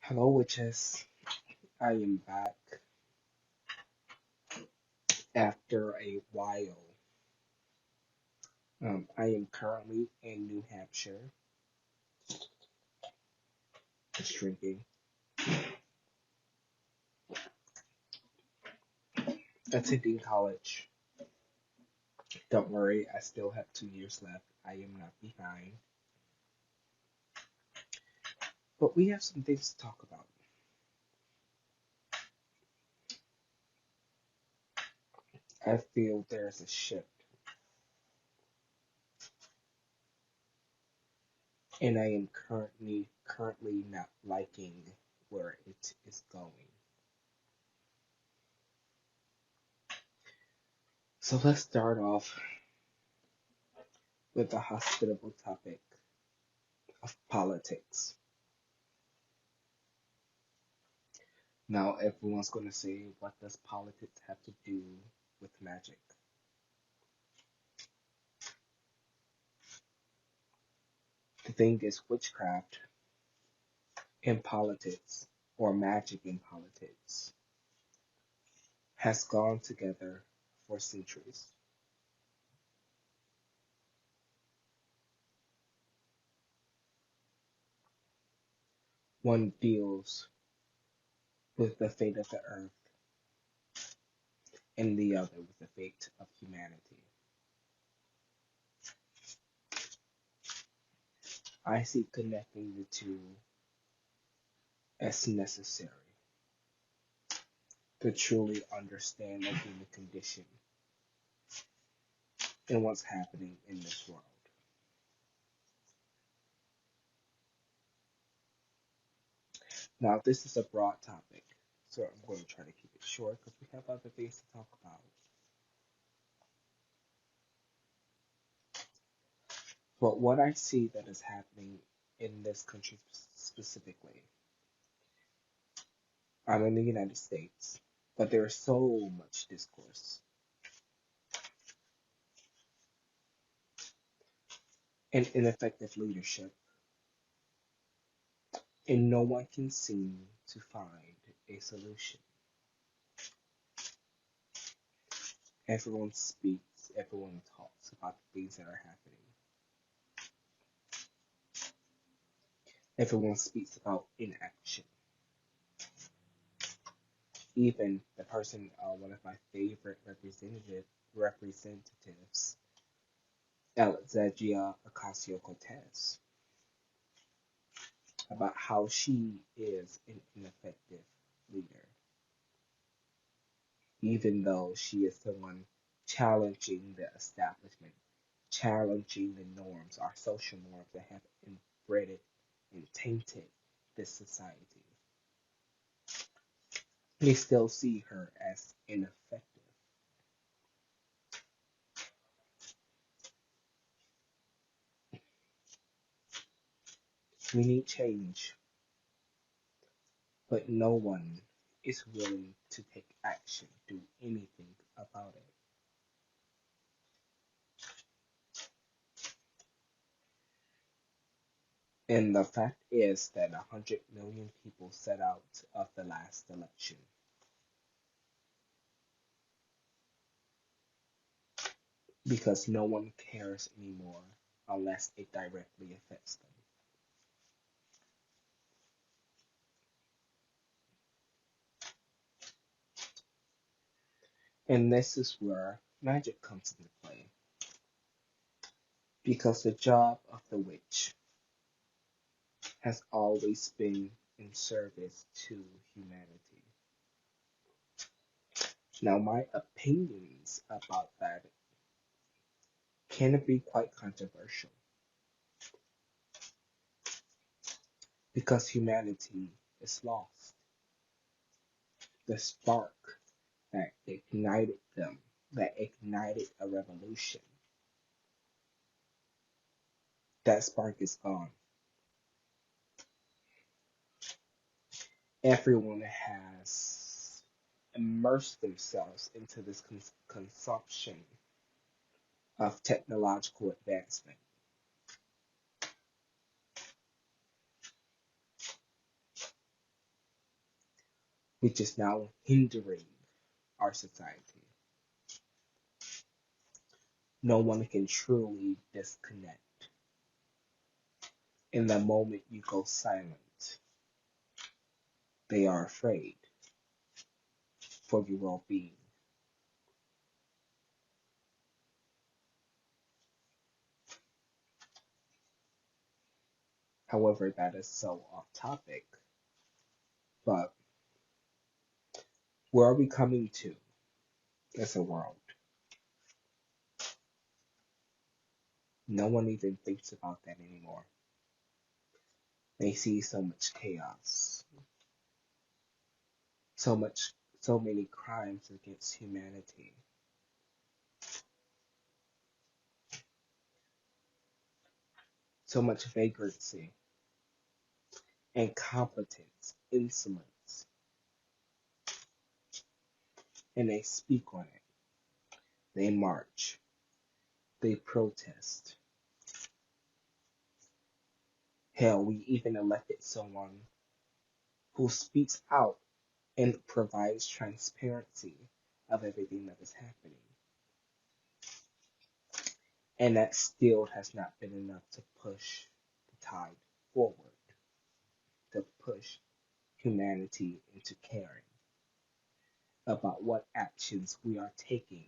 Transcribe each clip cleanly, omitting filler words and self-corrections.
Hello, witches. I am back after a while. I am currently in New Hampshire, just drinking, attending college. Don't worry, I still have 2 years left. I am not behind. But we have some things to talk about. I feel there's a shift, and I am currently not liking where it is going. So let's start off with the hospitable topic of politics. Now, everyone's going to say, what does politics have to do with magic? The thing is, witchcraft in politics, or magic in politics, has gone together for centuries. One deals with the fate of the earth, and the other with the fate of humanity. I see connecting the two as necessary to truly understand the human condition and what's happening in this world. Now, this is a broad topic, so I'm going to try to keep it short because we have other things to talk about. But what I see that is happening in this country specifically, I'm in the United States, but there is so much discourse and ineffective leadership, and no one can seem to find a solution. Everyone speaks, everyone talks about the things that are happening. Everyone speaks about inaction. Even the person, one of my favorite representatives, Alexandria Ocasio-Cortez, about how she is an ineffective leader, even though she is the one challenging the establishment, challenging the norms, our social norms that have inbred and tainted this society. They still see her as ineffective. We need change, but no one is willing to take action, do anything about it. And the fact is that 100 million people set out of the last election because no one cares anymore unless it directly affects them. And this is where magic comes into play because the job of the witch has always been in service to humanity. Now, my opinions about that can be quite controversial because humanity is lost. The spark that ignited them, that ignited a revolution, that spark is gone. Everyone has immersed themselves into this consumption of technological advancement. which is now hindering our society. No one can truly disconnect. In the moment you go silent, they are afraid for your well being. However, that is so off topic. But where are we coming to as a world? No one even thinks about that anymore. They see so much chaos, so many crimes against humanity, so much vagrancy, incompetence, insolence, and they speak on it. They march, they protest. Hell, we even elected someone who speaks out and provides transparency of everything that is happening. And that still has not been enough to push the tide forward, to push humanity into caring about what actions we are taking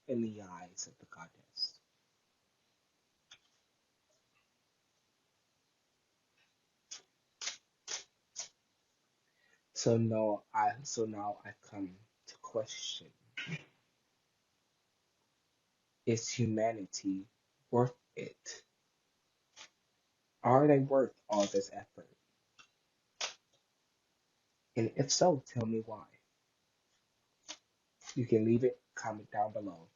in the eyes of the goddess. So now I come to question, is humanity worth it? Are they worth all this effort? And if so, tell me why. You can leave it, comment down below.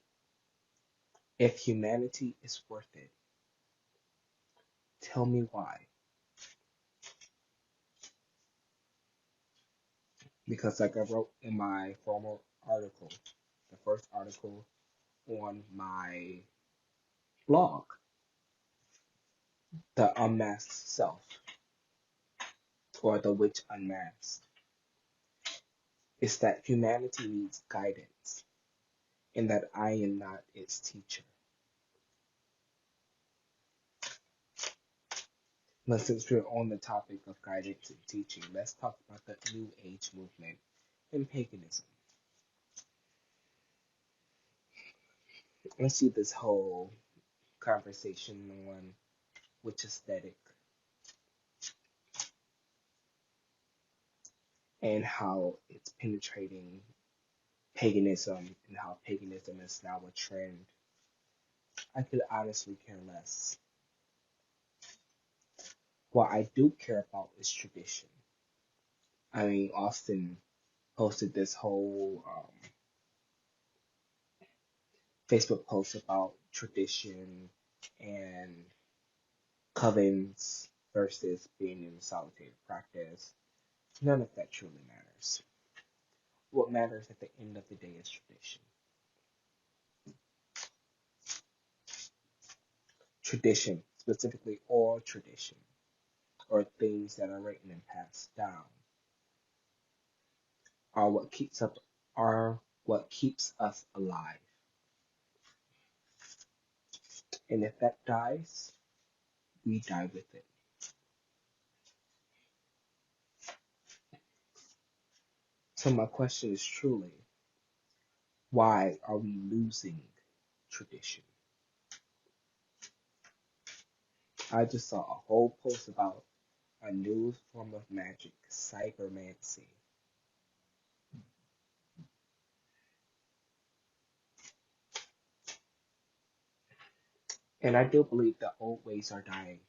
If humanity is worth it, tell me why. Because like I wrote in my former article, the first article on my blog, The Unmasked Self, or The Witch Unmasked, is that humanity needs guidance, and that I am not its teacher. Now, since we're on the topic of guidance and teaching, let's talk about the New Age movement and paganism. Let's see this whole conversation on witch aesthetic and how it's penetrating paganism and how paganism is now a trend. I could honestly care less. What I do care about is tradition. I mean, Austin posted this whole Facebook post about tradition and covens versus being in solitary practice. None of that truly matters. What matters at the end of the day is tradition. Tradition, specifically oral tradition, or things that are written and passed down, are what keeps us alive. And if that dies, we die with it. So my question is truly, why are we losing tradition? I just saw a whole post about a new form of magic, cybermancy. And I do believe the old ways are dying.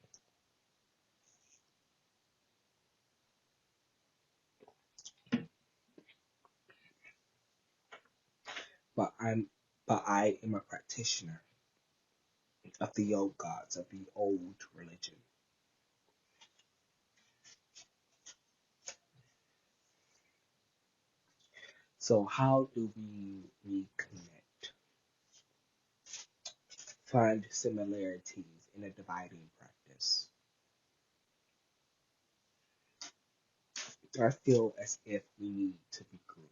But I am a practitioner of the old gods, of the old religion. So how do we reconnect? Find similarities in a dividing practice. I feel as if we need to regroup.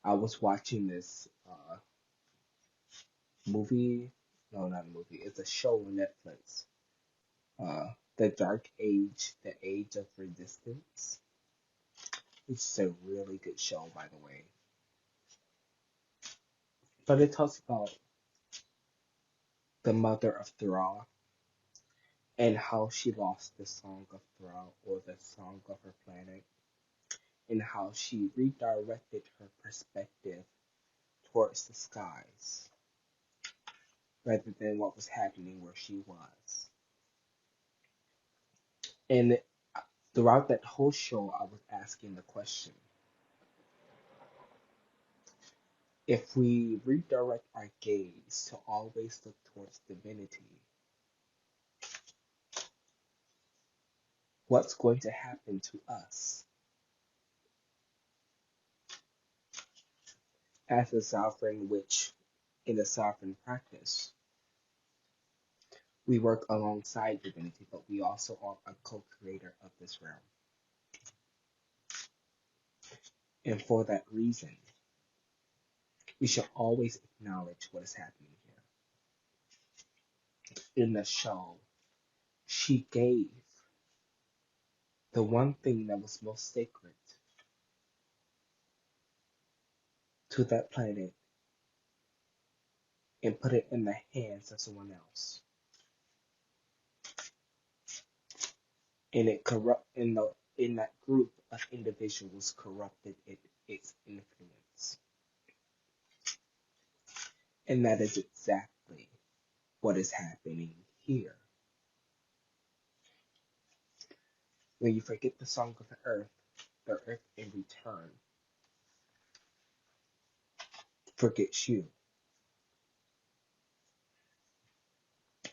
I was watching this movie, no, not a movie, it's a show on Netflix. The Dark Age, The Age of Resistance. It's a really good show, by the way. But it talks about the mother of Thra and how she lost the Song of Thra, or the Song of her planet, and how she redirected her perspective towards the skies rather than what was happening where she was. And throughout that whole show, I was asking the question, if we redirect our gaze to always look towards divinity, what's going to happen to us as a sovereign witch in a sovereign practice? We work alongside divinity, but we also are a co-creator of this realm. And for that reason, we should always acknowledge what is happening here. In the show, she gave the one thing that was most sacred to that planet and put it in the hands of someone else. And it corrupt in that group of individuals corrupted its influence. And that is exactly what is happening here. When you forget the song of the earth in return forgets you.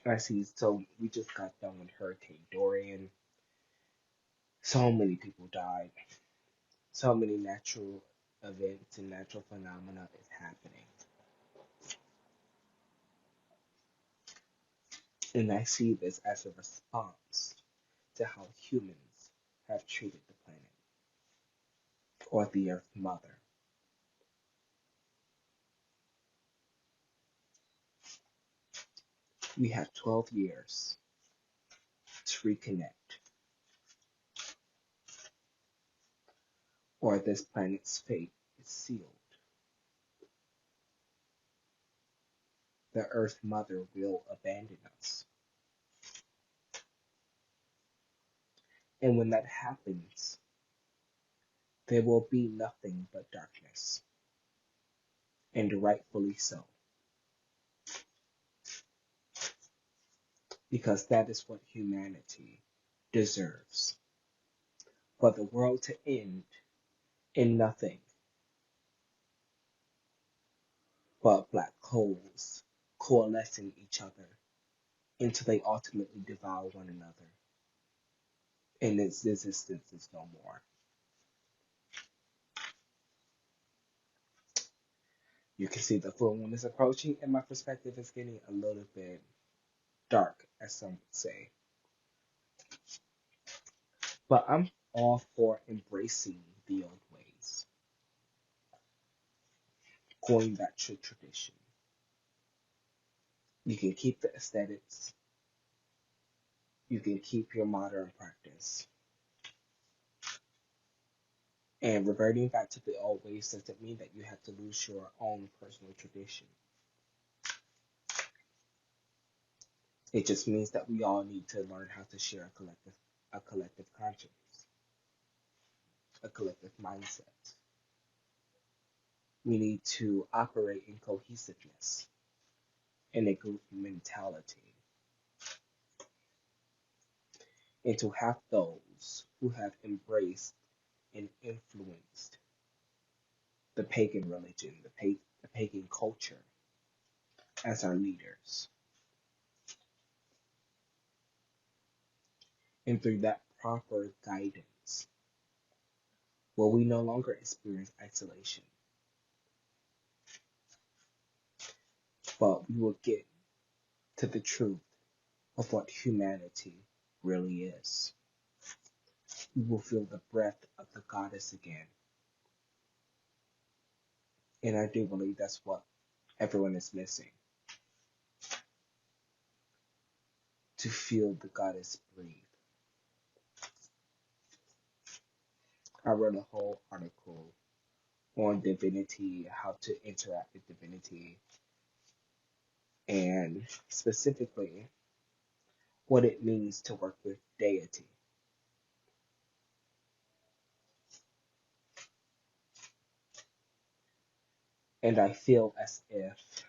I see, so we just got done with Hurricane Dorian. So many people died. So many natural events and natural phenomena is happening. And I see this as a response to how humans have treated the planet, or the Earth Mother. We have 12 years to reconnect, or this planet's fate is sealed. The Earth Mother will abandon us. And when that happens, there will be nothing but darkness, and rightfully so, because that is what humanity deserves. For the world to end in nothing but black holes coalescing each other until they ultimately devour one another, and its existence is no more. You can see the full moon is approaching, and my perspective is getting a little bit dark, as some would say. But I'm all for embracing the old ways, going back to tradition. You can keep the aesthetics, you can keep your modern practice. And reverting back to the old ways doesn't mean that you have to lose your own personal tradition. It just means that we all need to learn how to share a collective conscience, a collective mindset. We need to operate in cohesiveness, in a group mentality, and to have those who have embraced and influenced the pagan religion, the pagan culture as our leaders. And through that proper guidance, will we no longer experience isolation, but we will get to the truth of what humanity really is. you will feel the breath of the goddess again. And I do believe that's what everyone is missing. To feel the goddess breathe. I wrote a whole article on divinity, how to interact with divinity, and specifically what it means to work with deity. And I feel as if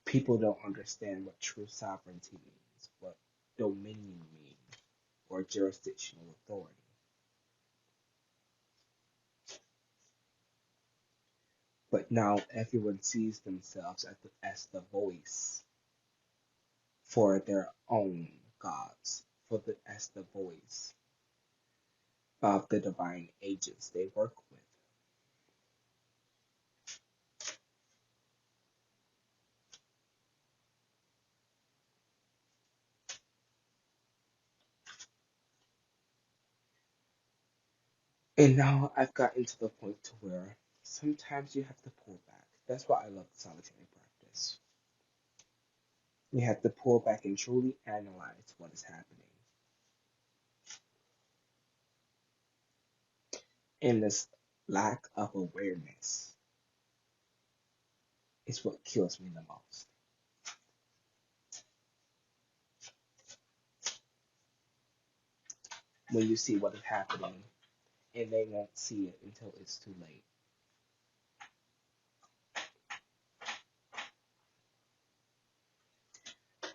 people don't understand what true sovereignty means, what dominion means, or jurisdictional authority. But now everyone sees themselves as the voice for their own gods, as the voice of the divine agents they work with. And now I've gotten to the point to where sometimes you have to pull back. That's why I love solitary practice. You have to pull back and truly analyze what is happening. And this lack of awareness is what kills me the most. When you see what is happening and they won't see it until it's too late.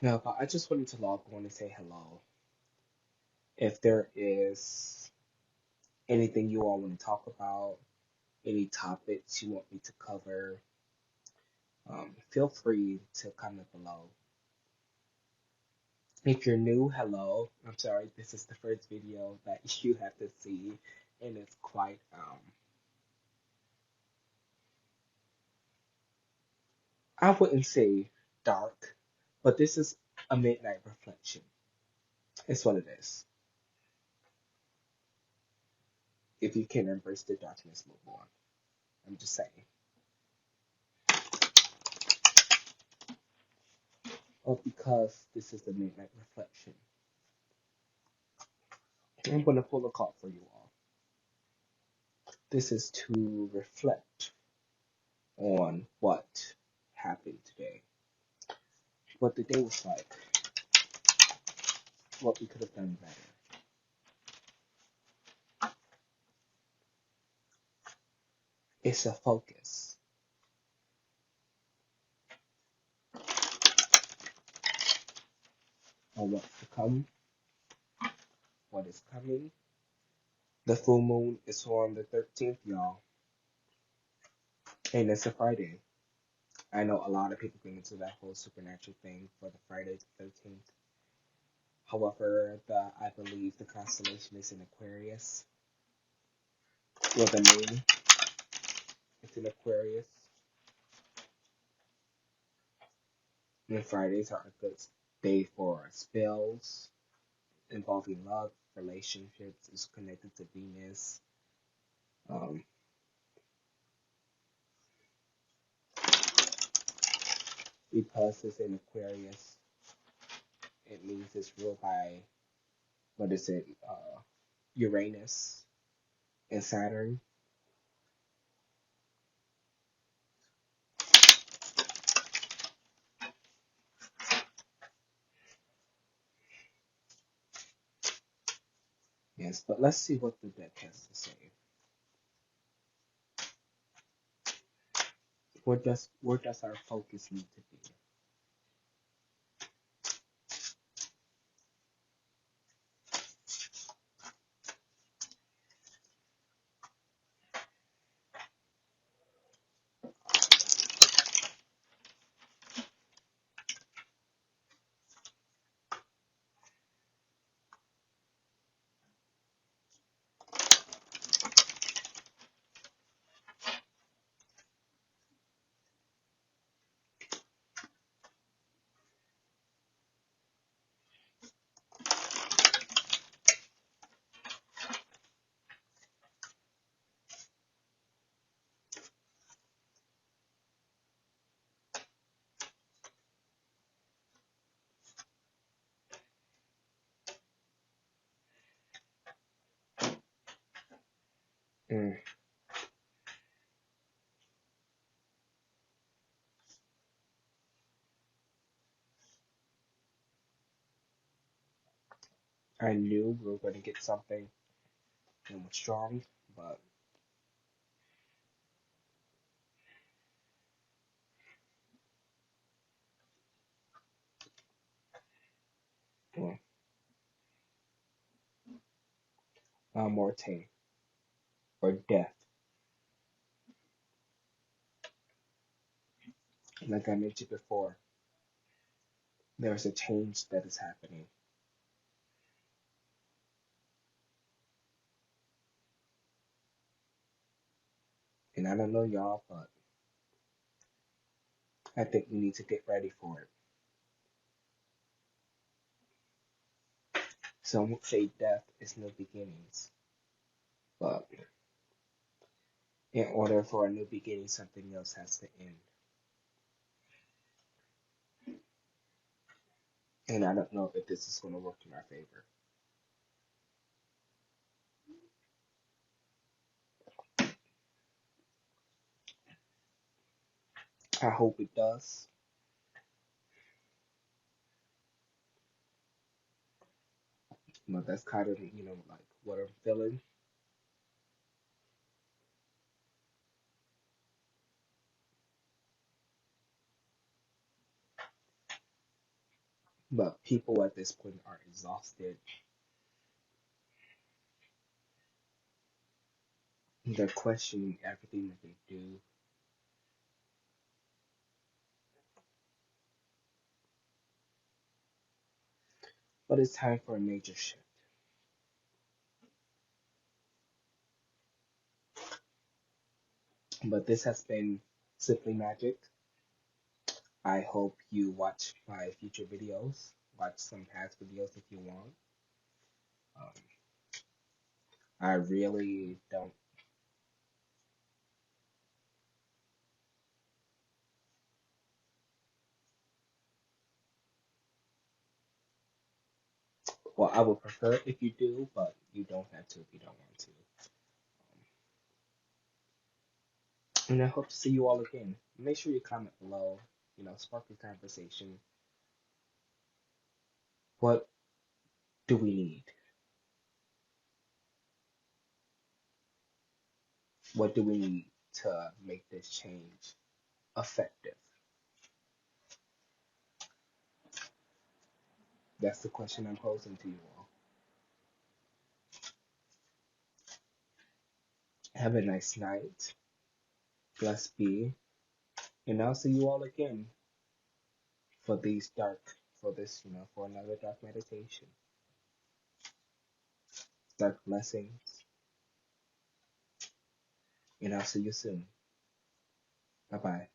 No, but I just wanted to log on and say hello. If there is anything you all want to talk about, any topics you want me to cover, feel free to comment below. If you're new, hello. I'm sorry, this is the first video that you have to see, and it's quite, I wouldn't say dark, but this is a midnight reflection. It's what it is. If you can embrace the darkness, move on. I'm just saying. But because this is the midnight reflection, I'm going to pull a card for you all. This is to reflect on what happened today, what the day was like, what we could have done better. It's a focus on what's to come, what is coming. The full moon is on the 13th, y'all, and it's a Friday. I know a lot of people get into that whole supernatural thing for the Friday the 13th. However, I believe the constellation is in Aquarius. Well, the moon is in Aquarius. And Fridays are a good day for spells involving love, relationships. Is connected to Venus. Um, because it's in Aquarius, it means it's ruled by, what is it, Uranus and Saturn. Yes, but let's see what the deck has to say. Where does our focus need to be? Mm. I knew we were going to get something strong, but well, morte or death. Like I mentioned before, there's a change that is happening. And I don't know y'all, but I think we need to get ready for it. Some would say death is new beginnings, but in order for a new beginning, something else has to end. And I don't know if this is going to work in our favor. I hope it does, but that's kind of, like what I'm feeling. But people at this point are exhausted. They're questioning everything that they do. But it's time for a major shift. But this has been Simply Magic. I hope you watch my future videos. Watch some past videos if you want. Um, I really don't. Well, I would prefer if you do, but you don't have to if you don't want to. And I hope to see you all again. Make sure you comment below. Spark a conversation. What do we need? What do we need to make this change effective? That's the question I'm posing to you all. Have a nice night. Blessed be. And I'll see you all again for these for this, for another dark meditation. Dark blessings. And I'll see you soon. Bye bye.